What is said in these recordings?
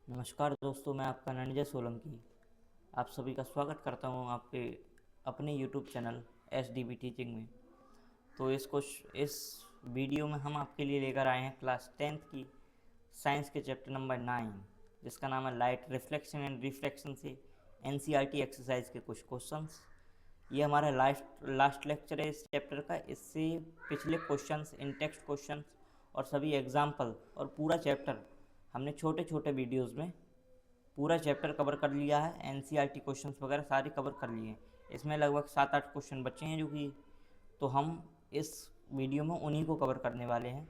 नमस्कार दोस्तों, मैं आपका नंजा सोलंकी आप सभी का स्वागत करता हूं आपके अपने यूट्यूब चैनल SDB टीचिंग में। तो इस वीडियो में हम आपके लिए लेकर आए हैं क्लास 10th की साइंस के चैप्टर नंबर 9, जिसका नाम है लाइट रिफ्लेक्शन एंड रिफ्रैक्शन से NCERT एक्सरसाइज के कुछ क्वेश्चंस। ये हमारा लास्ट लेक्चर है इस चैप्टर का। इससे पिछले क्वेश्चंस, इन टेक्स्ट क्वेश्चंस और सभी एग्जाम्पल और पूरा चैप्टर हमने छोटे छोटे वीडियोस में पूरा चैप्टर कवर कर लिया है। NCERT क्वेश्चंस वगैरह सारे कवर कर लिए हैं। इसमें लगभग 7-8 क्वेश्चन बचे हैं जो कि तो हम इस वीडियो में उन्हीं को कवर करने वाले हैं।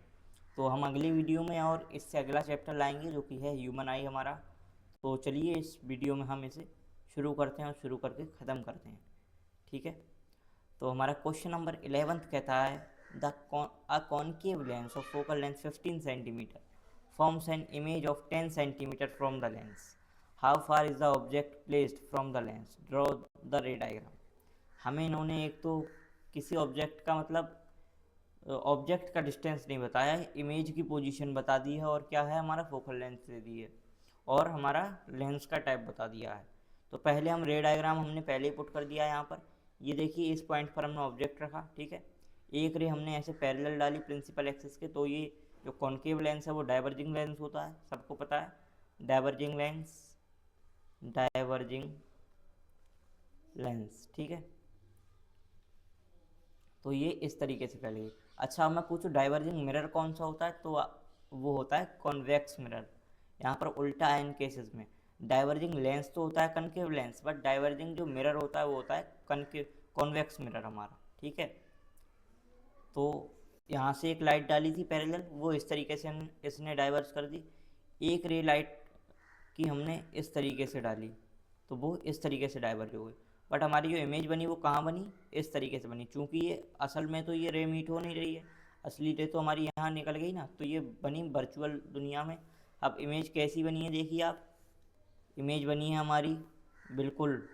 तो हम अगली वीडियो में और इससे अगला चैप्टर लाएंगे जो कि है ह्यूमन आई हमारा। तो चलिए इस वीडियो में हम इसे शुरू करते हैं और शुरू करके ख़त्म करते हैं, ठीक है। तो हमारा क्वेश्चन नंबर 11 कहता है the concave lens of focal length 15 centimetre forms an image of 10 centimeter from the lens. How far is the object placed from the lens? Draw the ray diagram. हमें इन्होंने एक तो किसी ऑब्जेक्ट का मतलब object का डिस्टेंस नहीं बताया है, इमेज की पोजीशन बता दी है और क्या है हमारा फोकल लेंथ दे दी है और हमारा लेंस का टाइप बता दिया है। तो पहले हम रे डायग्राम हमने पहले ही पुट कर दिया है यहाँ पर। ये देखिए इस पॉइंट पर हमने ऑब्जेक्ट रखा, ठीक है। एक रे हमने ऐसे पैरेलल डाली प्रिंसिपल एक्सिस के। तो ये जो कॉन्केव लेंस है वो डाइवर्जिंग लेंस होता है, सबको पता है। डाइवर्जिंग लेंस, डाइवर्जिंग लेंस, ठीक है। तो ये इस तरीके से फैलेगी। अच्छा, अब मैं पूछूं डाइवर्जिंग मिरर कौन सा होता है, तो वो होता है कॉन्वेक्स मिरर। यहाँ पर उल्टा है इन केसेस में। डाइवर्जिंग लेंस तो होता है कनकेव लेंस, बट डाइवर्जिंग जो मिरर होता है वो होता है कनकेव कॉन्वेक्स मिरर हमारा, ठीक है। तो यहाँ से एक लाइट डाली थी पैरेलल, वो इस तरीके से इसने डाइवर्ज कर दी। एक रे लाइट की हमने इस तरीके से डाली तो वो इस तरीके से डाइवर्ज हो गई। बट हमारी जो इमेज बनी वो कहाँ बनी, इस तरीके से बनी। चूँकि ये असल में तो ये रे मीट हो नहीं रही है, असली रे तो हमारी यहाँ निकल गई ना, तो ये बनी वर्चुअल दुनिया में। अब इमेज कैसी बनी है देखिए आप। इमेज बनी है हमारी बिल्कुल,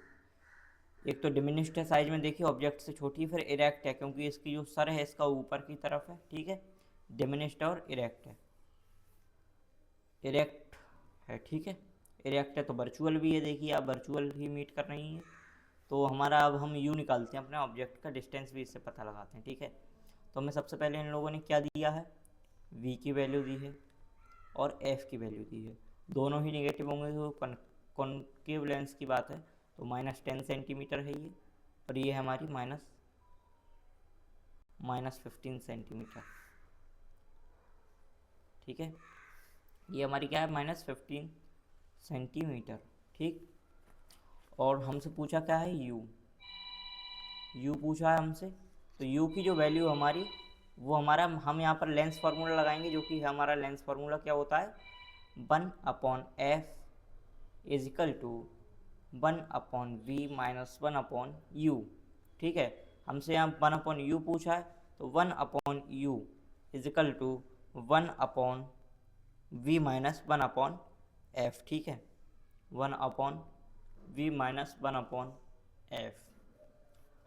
एक तो डिमिनिश्ड है साइज में, देखिए ऑब्जेक्ट से छोटी, फिर इरेक्ट है क्योंकि इसकी जो सर है इसका ऊपर की तरफ है, ठीक है। डिमिनिश्ड और इरेक्ट है, इरेक्ट है, ठीक है। इरेक्ट है तो वर्चुअल भी है, देखिए आप वर्चुअल ही मीट कर रही हैं। तो हमारा अब हम यू निकालते हैं अपने ऑब्जेक्ट का डिस्टेंस भी इससे पता लगाते हैं, ठीक है। तो हमें सबसे पहले इन लोगों ने क्या दिया है, वी की वैल्यू दी है और एफ की वैल्यू दी है। दोनों ही निगेटिव होंगे तो कॉन्केव लेंस की बात है। तो -10 सेंटीमीटर है ये, और ये है हमारी -15 सेंटीमीटर, ठीक है। ये हमारी क्या है, -15 सेंटीमीटर, ठीक। और हमसे पूछा क्या है, यू पूछा है हमसे। तो यू की जो वैल्यू हमारी वो हमारा, हम यहाँ पर लेंस फार्मूला लगाएंगे, जो कि हमारा लेंस फार्मूला क्या होता है, 1/f is equal to 1/v minus 1/u, ठीक है। हमसे यहाँ 1/u पूछा है, तो 1/u is equal to 1/v minus 1/f, ठीक है। 1/v minus 1/f।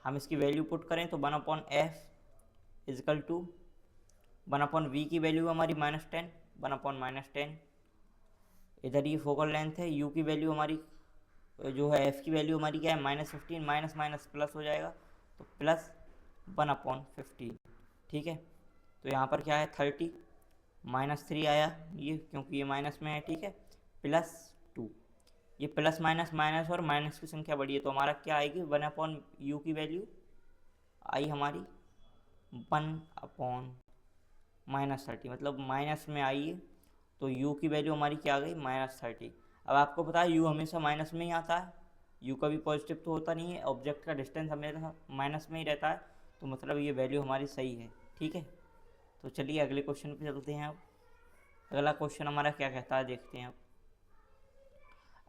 हम इसकी वैल्यू पुट करें तो 1/f इजकल टू 1/v की वैल्यू हमारी -10, 1/-10। इधर ये फोकल लेंथ है, u की वैल्यू हमारी जो है, f की वैल्यू हमारी क्या है, -15, माइनस माइनस प्लस हो जाएगा, तो प्लस 1/15, ठीक है। तो यहाँ पर क्या है, 30, -3 आया ये क्योंकि ये माइनस में है, ठीक है। +2, ये प्लस माइनस माइनस और माइनस की संख्या बढ़ी है, तो हमारा क्या आएगी, 1/u की वैल्यू आई हमारी 1/-30, मतलब माइनस में आई है। तो u की वैल्यू हमारी क्या आ गई, -30। अब आपको पता है u हमेशा माइनस में ही आता है, u कभी पॉजिटिव तो होता नहीं है, ऑब्जेक्ट का डिस्टेंस हमेशा माइनस में ही रहता है, तो मतलब ये वैल्यू हमारी सही है, ठीक है। तो चलिए अगले क्वेश्चन पे चलते हैं। अब अगला क्वेश्चन हमारा क्या कहता है देखते हैं। अब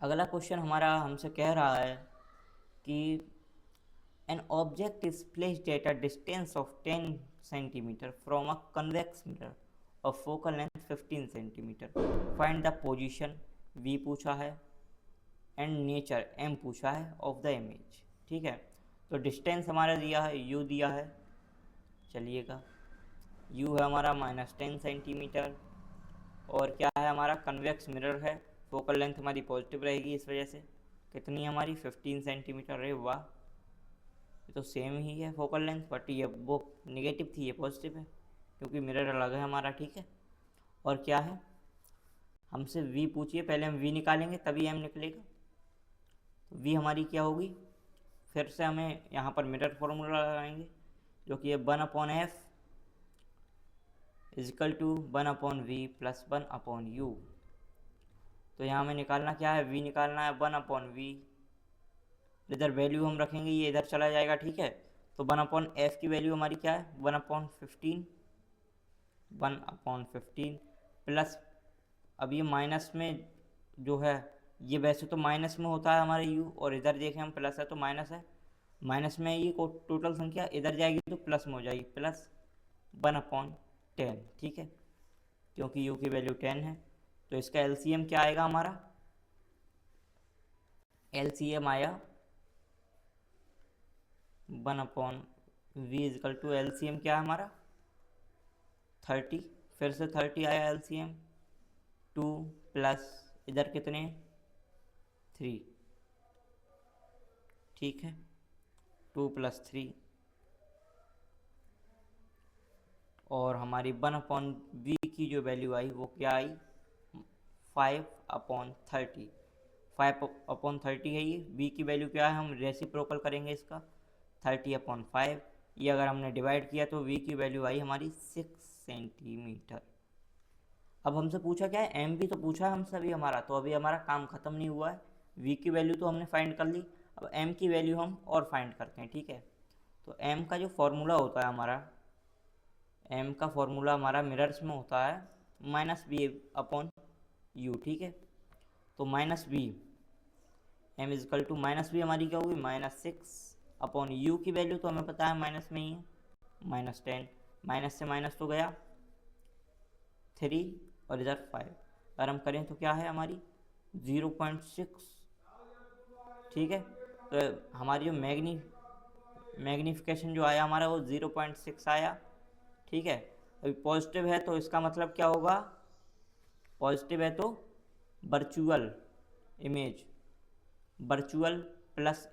अगला क्वेश्चन हमारा हमसे कह रहा है कि an object is placed at a distance of 10 centimeter from a convex mirror of focal length 15 centimeter. Find the position, v पूछा है, एंड नेचर, m पूछा है, ऑफ द इमेज, ठीक है। तो डिस्टेंस हमारा दिया है, u दिया है, चलिएगा u है हमारा -10 सेंटीमीटर, और क्या है हमारा, कन्वेक्स मिरर है, फोकल लेंथ हमारी पॉजिटिव रहेगी, इस वजह से कितनी है हमारी 15 सेंटीमीटर। अरे वाह, ये तो सेम ही है फोकल लेंथ, बट ये वो निगेटिव थी, ये पॉजिटिव है क्योंकि मिरर अलग है हमारा, ठीक है। और क्या है, हमसे v पूछिए, पहले हम v निकालेंगे तभी m निकलेगा। तो v हमारी क्या होगी, फिर से हमें यहाँ पर मिरर फॉर्मूला लगाएंगे जो कि है 1/f is equal to 1/v plus 1/u। तो यहाँ हमें निकालना क्या है, v निकालना है 1/v, इधर वैल्यू हम रखेंगे, ये इधर चला जाएगा, ठीक है। तो 1/f की वैल्यू हमारी क्या है 1/15 प्लस, अब ये माइनस में जो है, ये वैसे तो माइनस में होता है हमारे u, और इधर देखें हम प्लस है तो माइनस है, माइनस में ये को टोटल संख्या इधर जाएगी तो प्लस में हो जाएगी, प्लस 1/10, ठीक है, क्योंकि u की वैल्यू 10 है। तो इसका LCM क्या आएगा हमारा, LCM आया 1/v इजकल टू LCM क्या है हमारा 30, फिर से 30 आया LCM, 2 प्लस इधर कितने 3, ठीक है, 2 + 3, और हमारी 1/v की जो वैल्यू आई वो क्या आई 5/30, 5/30 है ये, v की वैल्यू क्या है, हम रेसिप्रोकल करेंगे इसका 30/5, ये अगर हमने डिवाइड किया तो v की वैल्यू आई हमारी 6 सेंटीमीटर। अब हमसे पूछा क्या है, m भी तो पूछा है हमसे अभी हमारा, तो अभी हमारा काम ख़त्म नहीं हुआ है, v की वैल्यू तो हमने फाइंड कर ली, अब m की वैल्यू हम और फाइंड करते हैं, ठीक है। तो m का जो फॉर्मूला होता है हमारा, m का फॉर्मूला हमारा मिरर्स में होता है -b/u, ठीक है। तो -b, m equal to -b हमारी क्या होगी -6/u की वैल्यू तो हमें पता है माइनस में ही है, -10, माइनस से माइनस तो गया 3 और इधर 5, अगर हम करें तो क्या है हमारी 0.6, ठीक है। तो हमारी जो मैग्नीफिकेशन जो आया हमारा वो 0.6 आया, ठीक है। अभी पॉजिटिव है तो इसका मतलब क्या होगा, पॉजिटिव है तो virtual image, virtual plus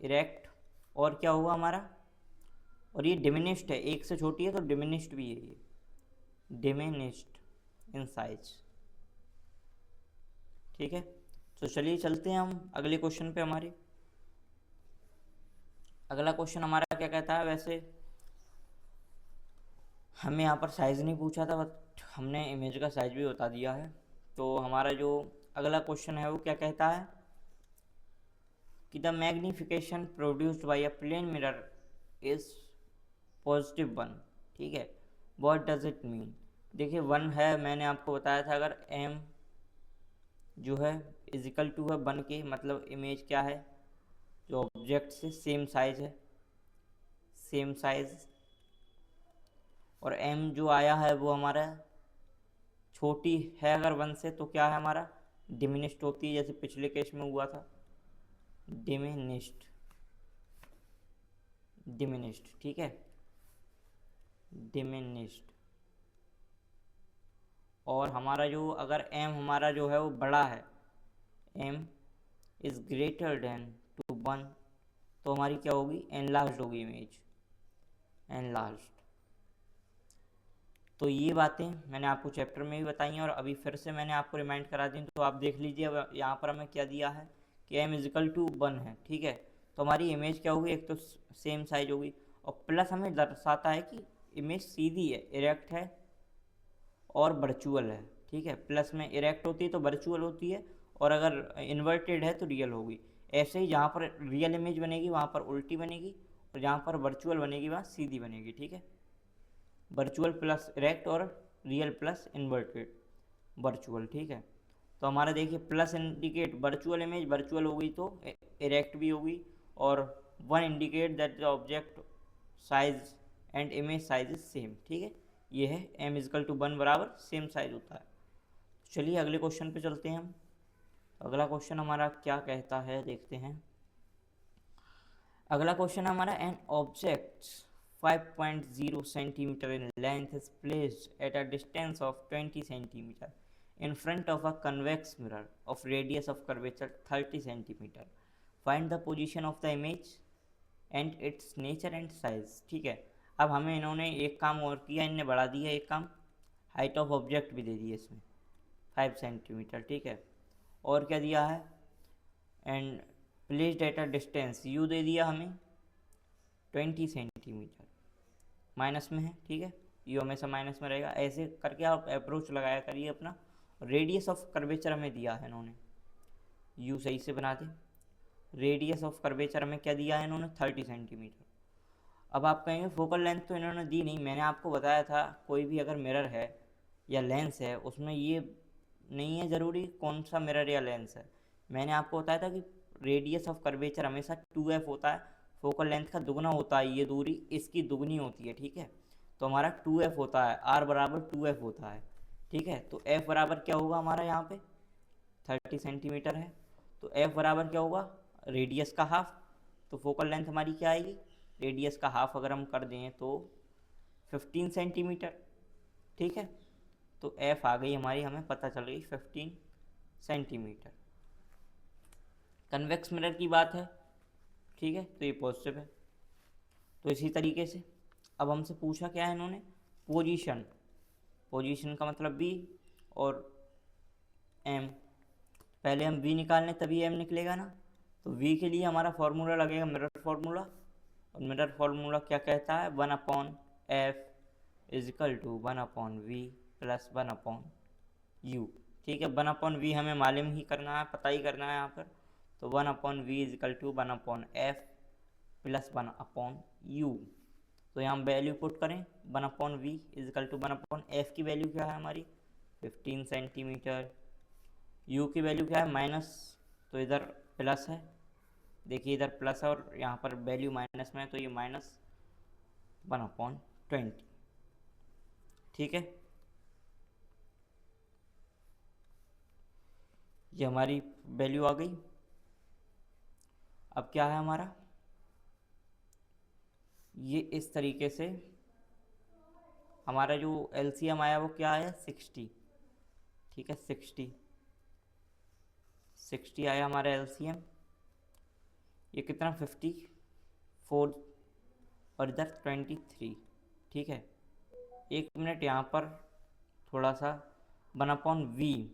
erect, और क्या होगा हमारा, और ये डिमिनिश्ड है, एक से छोटी है तो डिमिनिश्ड भी है, ये डिमिनिश्ड इन साइज, ठीक है। तो चलिए चलते हैं हम अगले क्वेश्चन पे हमारे। अगला क्वेश्चन हमारा क्या कहता है, वैसे हमें यहाँ पर साइज़ नहीं पूछा था, बट हमने इमेज का साइज भी बता दिया है। तो हमारा जो अगला क्वेश्चन है वो क्या कहता है कि the magnification produced by a plane mirror is +1, ठीक है। व्हाट डज इट मीन, देखिए 1 है, मैंने आपको बताया था अगर m जो है इजिकल टू है 1 के, मतलब इमेज क्या है जो ऑब्जेक्ट से सेम साइज है, सेम साइज, और m जो आया है वो हमारा छोटी है अगर 1 से तो क्या है हमारा डिमिनिश्ड होती है, जैसे पिछले केस में हुआ था डिमिनिश्ड, ठीक है, डिमिनिश्ड। और हमारा जो अगर m हमारा जो है वो बड़ा है, m is greater than to 1, तो हमारी क्या होगी एनलार्ज्ड होगी इमेज, एनलार्ज्ड। तो ये बातें मैंने आपको चैप्टर में भी बताई हैं और अभी फिर से मैंने आपको रिमाइंड करा दी, तो आप देख लीजिए। अब यहाँ पर हमें क्या दिया है कि m इजिकल टू 1 है, ठीक है। तो हमारी इमेज क्या होगी, एक तो सेम साइज होगी, और प्लस हमें दर्शाता है कि इमेज सीधी है, इरेक्ट है और वर्चुअल है, ठीक है। प्लस में इरेक्ट होती है तो वर्चुअल होती है, और अगर इन्वर्टेड है तो रियल होगी। ऐसे ही जहाँ पर रियल इमेज बनेगी वहाँ पर उल्टी बनेगी, और जहाँ पर वर्चुअल बनेगी वहाँ सीधी बनेगी, ठीक है। वर्चुअल प्लस इरेक्ट और रियल प्लस इन्वर्टेड वर्चुअल, ठीक है। तो हमारा देखिए plus indicate virtual image, virtual होगी तो इरेक्ट भी होगी, और 1 indicate that the object size and image size is same, ठीक है। ये है m इजकल टू 1 बराबर सेम साइज होता है। चलिए अगले क्वेश्चन पे चलते हैं हम। अगला क्वेश्चन हमारा क्या कहता है देखते हैं। अगला क्वेश्चन हमारा an object 5.0 centimetre in length is placed at a distance of 20 centimetre in front of a convex mirror of radius of curvature 30 centimeter. Find the position of the image and its nature and size. ठीक है, अब हमें इन्होंने एक काम और किया, इनने बढ़ा दिया एक काम, हाइट ऑफ ऑब्जेक्ट भी दे दी इसमें 5 सेंटीमीटर। ठीक है, और क्या दिया है, and placed at a distance you they दिया हमें 20 सेंटीमीटर, माइनस में है। ठीक है, यू हमेशा माइनस में रहेगा। ऐसे करके आप अप्रोच लगाया करिए अपना। रेडियस ऑफ कर्वेचर हमें दिया है इन्होंने, यू सही से बना दे। रेडियस ऑफ कर्वेचर हमें क्या दिया है इन्होंने, 30 सेंटीमीटर। अब आप कहेंगे फोकल लेंथ तो इन्होंने दी नहीं, मैंने आपको बताया था कोई भी अगर मिरर है या लेंस है उसमें ये नहीं है ज़रूरी कौन सा मिरर या लेंस है। मैंने आपको बताया था कि रेडियस ऑफ कर्वेचर हमेशा 2f होता है, फोकल लेंथ का दुगना होता है, ये दूरी इसकी दुगनी होती है। ठीक है, तो हमारा 2f होता है, r बराबर 2f होता है। ठीक है, तो f बराबर क्या होगा हमारा, यहाँ पे 30 सेंटीमीटर है तो f बराबर क्या होगा, रेडियस का हाफ। तो फोकल लेंथ हमारी क्या आएगी, रेडियस का हाफ अगर हम कर दें तो 15 सेंटीमीटर। ठीक है, तो f आ गई हमारी, हमें पता चल गई 15 सेंटीमीटर। कन्वेक्स मिरर की बात है, ठीक है, तो ये पॉजिटिव है। तो इसी तरीके से अब हमसे पूछा क्या है इन्होंने, पोजीशन। पोजीशन का मतलब b और m, पहले हम v निकाल लें तभी m निकलेगा ना। तो v के लिए हमारा फॉर्मूला लगेगा मिरर फार्मूला, और मिरर फार्मूला क्या कहता है, 1/f is equal to 1/v plus 1/u। ठीक है, 1/v हमें मालूम ही करना है, पता ही करना है यहाँ पर। तो 1/v is equal to 1/f plus 1/u। तो यहाँ हम वैल्यू पुट करें, 1/v इजिकल टू 1/f की वैल्यू क्या है हमारी 15 सेंटीमीटर, u की वैल्यू क्या है माइनस, तो इधर प्लस है, देखिए इधर प्लस है और यहाँ पर वैल्यू माइनस में है, तो ये माइनस 1/20। ठीक है, ये हमारी वैल्यू आ गई। अब क्या है हमारा, ये इस तरीके से हमारा जो एलसीएम आया वो क्या आया 60। ठीक है, 60 आया हमारा एलसीएम। ये कितना 54 और इधर 23। ठीक है, एक मिनट यहाँ पर थोड़ा सा 1/v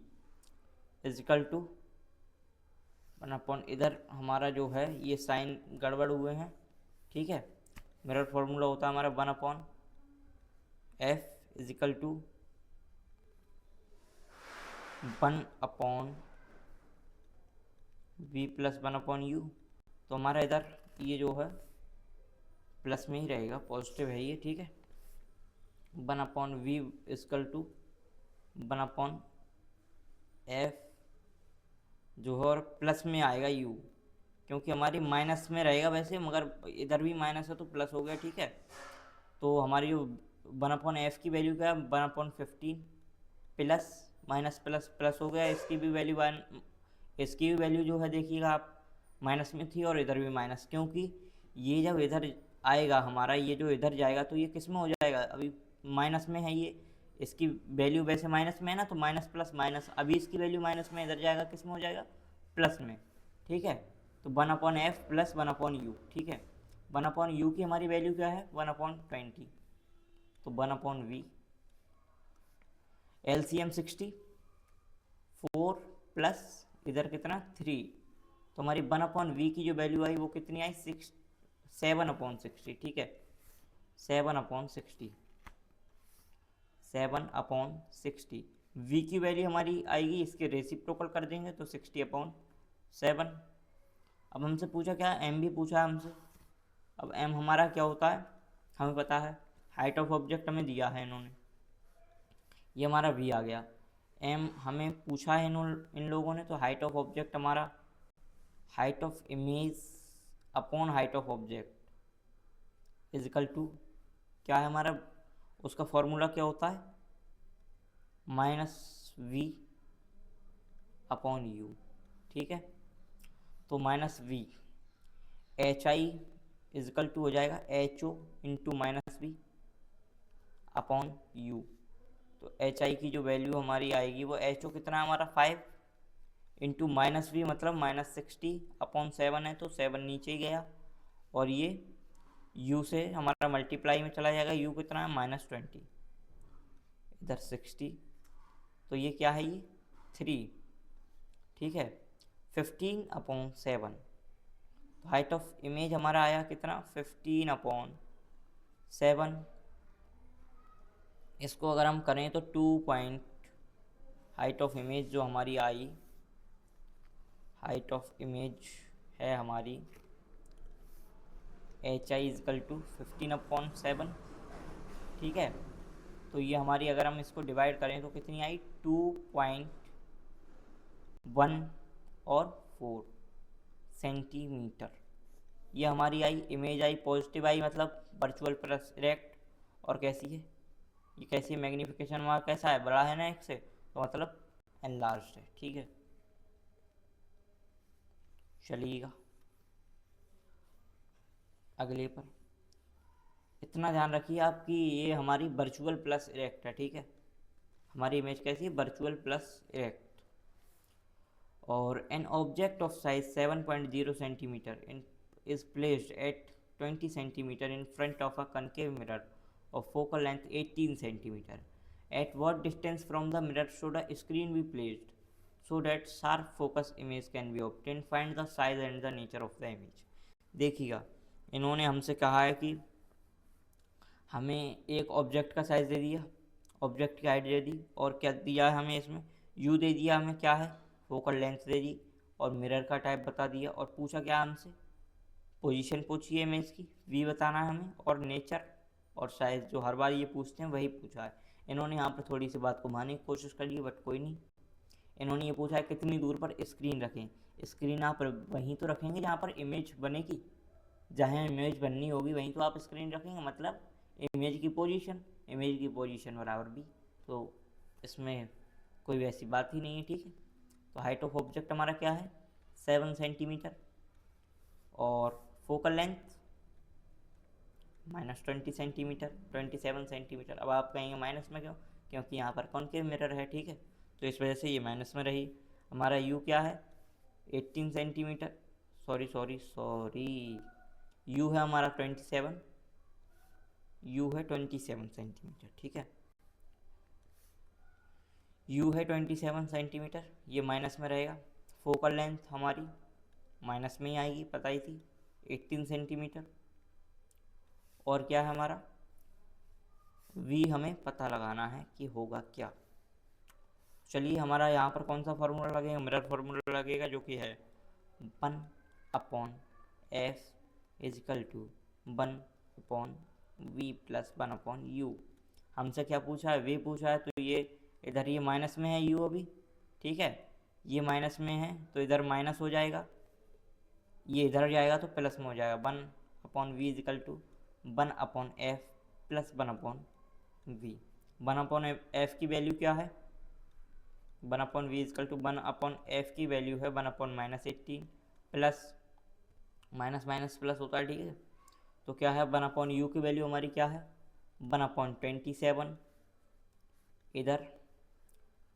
इजिकल टू 1/, इधर हमारा जो है ये साइन गड़बड़ हुए हैं। ठीक है, मिरर फॉर्मूला होता है हमारा 1/f is equal to 1/v plus 1/u। तो हमारा इधर ये जो है प्लस में ही रहेगा, पॉजिटिव है ये। ठीक है, 1/v इजिकल टू 1/f जो है और प्लस में आएगा u, क्योंकि हमारी माइनस में रहेगा वैसे, मगर इधर भी माइनस है तो प्लस हो गया। ठीक है, तो हमारी जो 1/f की वैल्यू क्या है 1/15 प्लस माइनस प्लस प्लस हो गया, इसकी भी वैल्यू इसकी भी वैल्यू जो है देखिएगा आप माइनस में थी और इधर भी माइनस, क्योंकि ये जब इधर आएगा हमारा, ये जो इधर जाएगा तो ये किस में हो जाएगा, अभी माइनस में है ये, इसकी वैल्यू वैसे माइनस में है ना, तो माइनस प्लस माइनस, अभी इसकी वैल्यू माइनस में, इधर जाएगा किस में हो जाएगा, प्लस में। ठीक है, तो 1/f प्लस 1/u। ठीक है, 1/u की हमारी वैल्यू क्या है 1/20, तो 1/v एलसीएम 60, 4 प्लस इधर कितना 3, तो हमारी 1/v की जो वैल्यू आई वो कितनी आई 7/60। ठीक है, 7/60, 7/60। v की वैल्यू हमारी आएगी, इसके रेसिप्रोकल कर देंगे तो 60/7। अब हमसे पूछा क्या, m भी पूछा है हमसे। अब m हमारा क्या होता है हमें पता है, हाइट ऑफ ऑब्जेक्ट हमें दिया है इन्होंने, ये हमारा v आ गया। m हमें पूछा है इन लोगों ने, तो हाइट ऑफ ऑब्जेक्ट हमारा height of image upon height of object equal to क्या है हमारा, उसका फॉर्मूला क्या होता है -v/u। ठीक है, तो -v hi इजिकल टू हो जाएगा ho इंटू -v/u। तो एच आई की जो वैल्यू हमारी आएगी वो एच ओ कितना है हमारा 5 इंटू माइनस वी मतलब -60/7 है, तो 7 नीचे ही गया, और ये u से हमारा मल्टीप्लाई में चला जाएगा, u कितना है -20, इधर 60, तो ये क्या है, ये 3, ठीक है। 15/7, तो हाइट ऑफ इमेज हमारा आया कितना 15/7, इसको अगर हम करें तो 2 पॉइंट, हाइट ऑफ इमेज जो हमारी आई, हाइट ऑफ इमेज है हमारी एच आई इजकल टू 15/7, ठीक है। तो ये हमारी अगर हम इसको डिवाइड करें तो कितनी आई 2.1 और 4 सेंटीमीटर, ये हमारी आई इमेज आई, पॉजिटिव आई मतलब वर्चुअल प्लस इरेक्ट, और कैसी है ये, कैसी है मैग्नीफिकेशन मार्क कैसा है, बड़ा है ना एक से, तो मतलब एनलार्ज्ड है, ठीक है। चलिएगा अगले पर, इतना ध्यान रखिए आपकी ये हमारी वर्चुअल प्लस इरेक्ट है, ठीक है। हमारी इमेज कैसी है, वर्चुअल प्लस इरेक्ट, और an object of size 7.0 centimetre is placed at 20 centimeter in front of a concave mirror of focal length 18 centimeter. At what distance from the mirror should a screen be placed so that sharp focus image can be obtained? Find the size and the nature of the image. देखिएगा इन्होंने हमसे कहा है कि हमें एक object का size दे दिया, ऑब्जेक्ट की हाइट दे दी, और क्या दिया है हमें इसमें, यू दे दिया हमें, क्या है फोकल लेंथ दे दी, और मिरर का टाइप बता दिया, और पूछा क्या हमसे, पोजीशन पूछी है इमेज की, वी बताना है हमें, और नेचर और साइज़ जो हर बार ये पूछते हैं वही पूछा है। इन्होंने यहाँ पर थोड़ी सी बात को मानने की कोशिश कर ली, बट कोई नहीं। इन्होंने ये पूछा है कितनी दूर पर स्क्रीन रखें, स्क्रीन आप वहीं तो रखेंगे जहाँ पर इमेज बनेगी, जहाँ इमेज बननी होगी वहीं तो आप स्क्रीन रखेंगे, मतलब इमेज की पोजीशन बराबर भी, तो इसमें कोई वैसी बात ही नहीं है, ठीक है। तो हाइट ऑफ ऑब्जेक्ट हमारा क्या है 7 सेंटीमीटर, और फोकल लेंथ -20 सेंटीमीटर, 27 सेंटीमीटर। अब आप कहेंगे माइनस में क्यों, क्योंकि यहाँ पर कॉनकेव मिरर है, ठीक है, तो इस वजह से ये माइनस में रही। हमारा यू क्या है 18 सेंटीमीटर, सॉरी यू है हमारा 27, यू है 27 सेंटीमीटर, ठीक है, यू है 27 सेंटीमीटर, ये माइनस में रहेगा। फोकल लेंथ हमारी माइनस में ही आएगी, पता ही थी 18 सेंटीमीटर, और क्या है हमारा v हमें पता लगाना है कि होगा क्या। चलिए हमारा यहाँ पर कौन सा फार्मूला लगेगा, मिरर फार्मूला लगेगा, जो कि है 1/f is equal to 1/v plus 1/u। हमसे क्या पूछा है, v पूछा है, तो ये इधर ये माइनस में है u अभी, ठीक है, ये माइनस में है तो इधर माइनस हो जाएगा, ये इधर जाएगा तो प्लस में हो जाएगा, 1/v is equal to 1/f plus 1/v। 1/f की वैल्यू क्या है, 1/v इजकल टू 1/f की वैल्यू है 1/-18, प्लस माइनस माइनस प्लस होता है, ठीक है। तो क्या है 1/u की वैल्यू हमारी क्या है 1/27, इधर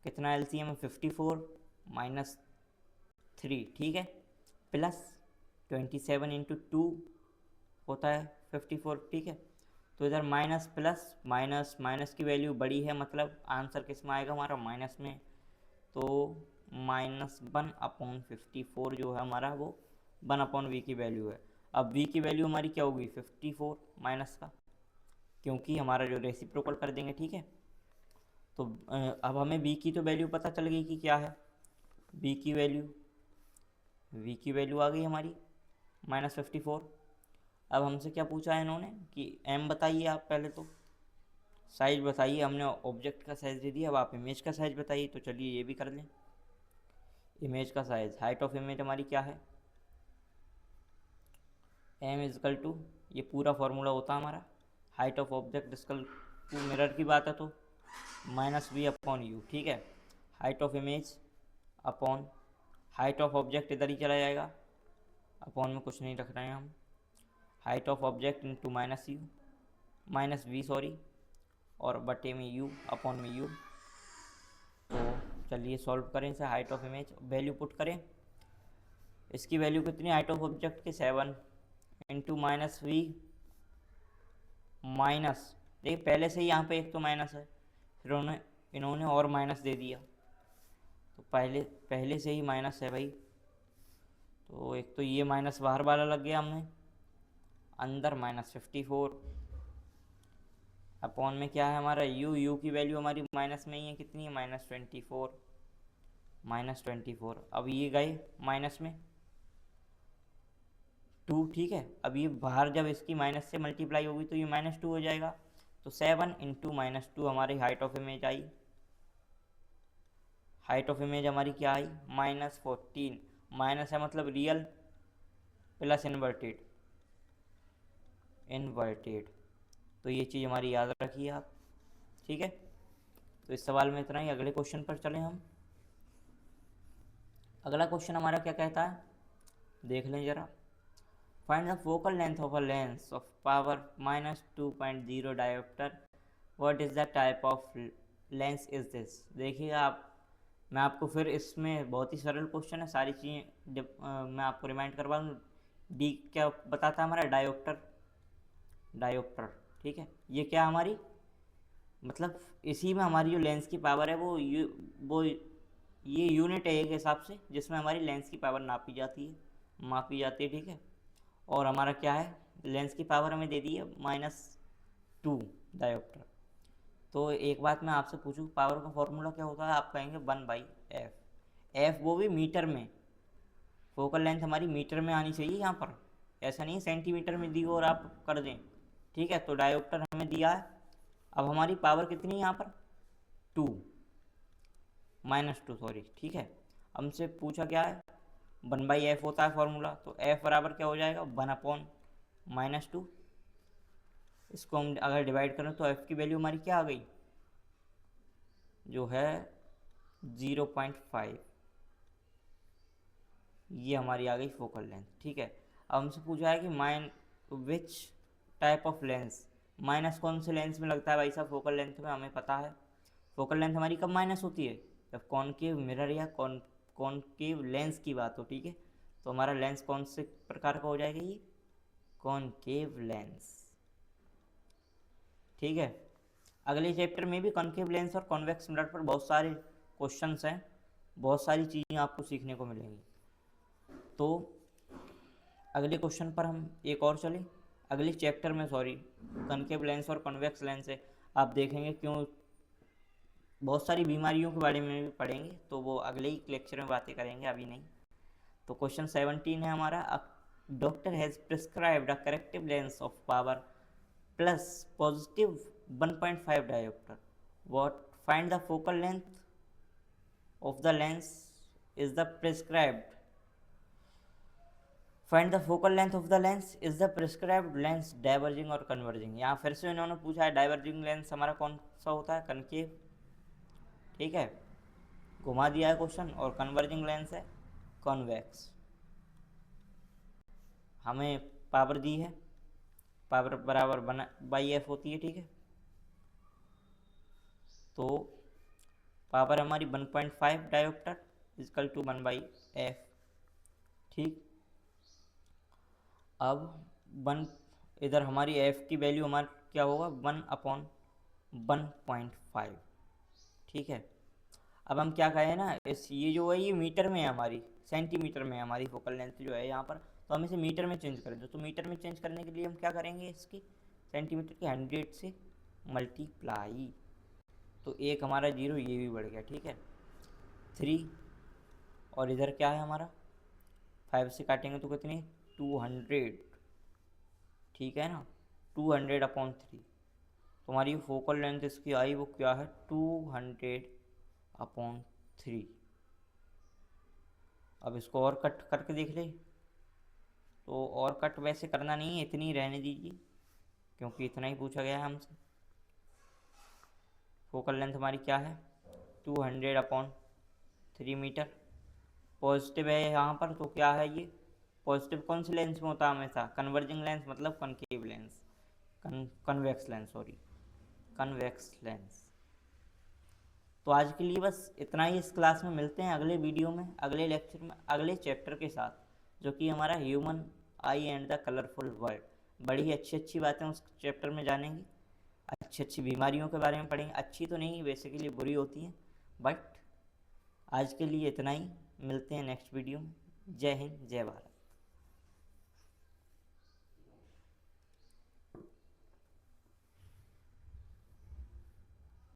कितना एलसीएम है 54 -3, ठीक है, प्लस 27 इंटू 2 होता है 54, ठीक है। तो इधर माइनस प्लस माइनस, माइनस की वैल्यू बड़ी है, मतलब आंसर किस में आएगा हमारा माइनस में, तो -1/54 जो है हमारा वो 1/v की वैल्यू है। अब v की वैल्यू हमारी क्या होगी 54 माइनस का, क्योंकि हमारा जो रेसिप्रोकल कर देंगे, ठीक है। तो अब हमें v की तो वैल्यू पता चल गई कि क्या है, v की वैल्यू आ गई हमारी -54। अब हमसे क्या पूछा है इन्होंने कि m बताइए, आप पहले तो साइज बताइए, हमने ऑब्जेक्ट का साइज दे दिया, अब आप इमेज का साइज बताइए। तो चलिए ये भी कर लें, इमेज का साइज, हाइट ऑफ इमेज हमारी क्या है m इजकल टू, ये पूरा फॉर्मूला होता है हमारा, height of object equal to mirror की बात है तो -v/u, ठीक है। Height of image upon height of object इधर ही चला जाएगा, अपॉन में कुछ नहीं रख रहे हैं हम, height of object into -v sorry, और बटे में u अपॉन में u। तो चलिए सॉल्व करें इसे। Height of image value put करें। इसकी वैल्यू कितनी, हाइट ऑफ ऑब्जेक्ट की 7 इंटू माइनस वी माइनस, देखिए पहले से ही यहाँ पे एक तो माइनस है, फिर इन्होंने और माइनस दे दिया, तो पहले से ही माइनस है भाई। तो एक तो ये माइनस बाहर वाला लग गया हमने, अंदर -54 अपॉन में क्या है हमारा u की वैल्यू हमारी माइनस में ही है, कितनी है -24। अब ये गए माइनस में 2, ठीक है। अब ये बाहर जब इसकी माइनस से मल्टीप्लाई होगी तो ये -2 हो जाएगा। तो 7 इंटू -2 हमारी height of image I. Height of image हमारी क्या आई, -14। माइनस है मतलब रियल, प्लस इन्वर्टेड। तो ये चीज़ हमारी याद रखिए आप, ठीक है। तो इस सवाल में इतना ही। अगले क्वेश्चन पर चलें हम। अगला क्वेश्चन हमारा क्या कहता है, देख लें जरा। Find the focal length of a lens of power -2.0 dioptre. What is the type of lens is this. देखिएगा आप, मैं आपको फिर इसमें बहुत ही सरल क्वेश्चन है, सारी चीज़ें जब मैं आपको रिमाइंड करवा दूँ। डी क्या बताता है हमारा, डायोप्टर, ठीक है। ये क्या हमारी, मतलब इसी में हमारी जो लेंस की पावर है वो ये यूनिट है एक हिसाब से, जिसमें हमारी लेंस की पावर मापी जाती है, ठीक है। और हमारा क्या है, लेंस की पावर हमें दे दी है -2 डायोप्टर। तो एक बात मैं आपसे पूछूं, पावर का फॉर्मूला क्या होता है, आप कहेंगे 1/f। एफ वो भी मीटर में, फोकल लेंथ हमारी मीटर में आनी चाहिए यहाँ पर, ऐसा नहीं सेंटीमीटर में दी हो और आप कर दें, ठीक है। तो डायोप्टर हमें दिया है। अब हमारी पावर कितनी है यहाँ पर, 2 -2 सॉरी, ठीक है। हमसे पूछा क्या है, 1/f होता है फॉर्मूला, तो f बराबर क्या हो जाएगा, 1/-2। इसको हम अगर डिवाइड करें तो f की वैल्यू हमारी क्या आ गई, जो है 0.5। ये हमारी आ गई फोकल लेंथ, ठीक है। अब हमसे पूछा है कि which type of lens, minus कौन से लेंस में लगता है भाई साहब फोकल लेंथ में, हमें पता है फोकल लेंथ हमारी कब माइनस होती है, जब कॉनकेव मिरर या कॉनकेव लेंस की बात हो, ठीक है। तो हमारा लेंस कौन से प्रकार का हो जाएगा, ये कॉनकेव लेंस, ठीक है। अगले चैप्टर में भी कॉनकेव लेंस और कॉन्वेक्स मिरर पर बहुत सारे क्वेश्चंस हैं, बहुत सारी चीज़ें आपको सीखने को मिलेंगी। तो अगले क्वेश्चन पर हम एक और चलें, अगले चैप्टर में सॉरी कॉनकेव लेंस और कॉन्वेक्स लेंस है। आप देखेंगे क्यों बहुत सारी बीमारियों के बारे में भी पढ़ेंगे, तो वो अगले ही लेक्चर में बातें करेंगे, अभी नहीं। तो क्वेश्चन 17 है हमारा, doctor has prescribed a corrective lens of power plus positive 1.5 dioptre. What find the focal length of the lens is the prescribed. Find the focal length of the lens is the prescribed lens diverging और converging. यहाँ फिर से इन्होंने पूछा है diverging lens हमारा कौन सा होता है, कनकेव, ठीक है, घुमा दिया है क्वेश्चन। और कन्वर्जिंग लेंस है कॉन्वेक्स। हमें पावर दी है, पावर बराबर 1/f होती है, ठीक है। तो पावर हमारी 1.5 डायोप्टर इजकल टू 1/f, ठीक। अब 1 इधर हमारी f की वैल्यू हमारा क्या होगा, 1/1.5, ठीक है। अब हम क्या कहें ना, इस ये जो है ये मीटर में है हमारी, सेंटीमीटर में है हमारी फोकल लेंथ जो है यहाँ पर, तो हम इसे मीटर में चेंज करें। तो मीटर में चेंज करने के लिए हम क्या करेंगे, इसकी सेंटीमीटर के 100 से मल्टीप्लाई। तो एक हमारा 0 ये भी बढ़ गया, ठीक है, 3। और इधर क्या है हमारा, 5 से काटेंगे तो कितनी, 200, ठीक है ना, 200/3। तो हमारी फोकल लेंथ इसकी आई वो क्या है, 200/3। अब इसको और कट करके देख ले, तो और कट वैसे करना नहीं है, इतनी रहने दीजिए, क्योंकि इतना ही पूछा गया है हमसे। फोकल लेंथ हमारी क्या है, 200/3 मीटर। पॉजिटिव है यहाँ पर, तो क्या है ये, पॉजिटिव कौन से लेंस में होता है हमेशा, कन्वर्जिंग लेंस मतलब concave lens, convex lens sorry. Convex lens. तो आज के लिए बस इतना ही इस क्लास में। मिलते हैं अगले वीडियो में, अगले लेक्चर में, अगले चैप्टर के साथ, जो कि हमारा human I and the colourful world. बड़ी ही अच्छी अच्छी बातें उस चैप्टर में जानेंगे, अच्छी अच्छी बीमारियों के बारे में पढ़ेंगे। अच्छी तो नहीं, बेसिकली बुरी होती हैं, बट आज के लिए इतना ही। मिलते हैं नेक्स्ट वीडियो में। जय हिंद, जय भारत।